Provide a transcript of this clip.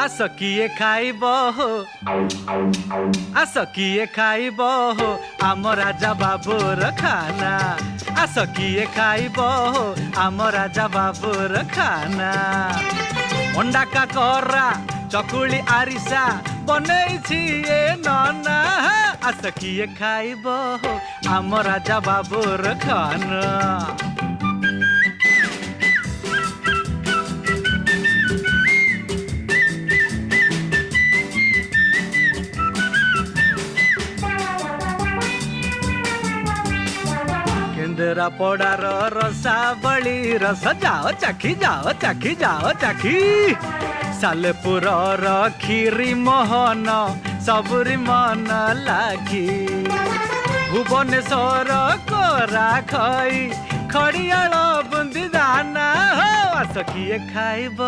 आस किए खाइब हो आस किए खाइब हो आम राजा बाबूर खाना आस किए खाइब हो आम राजा बाबूर खाना अंडा काकरा चकुली आरिसा बनैछि ए नना आस किए खाइब हो आम राजा बाबूर खाना केंद्रा पड़ार रसावली रस जाओ चाखी सालेपुर खीरी मोहन सबुरी मन लागी भुवनेश्वर कोरा खई खड़ियाल बुंदी दाना हो आस किए खाइब।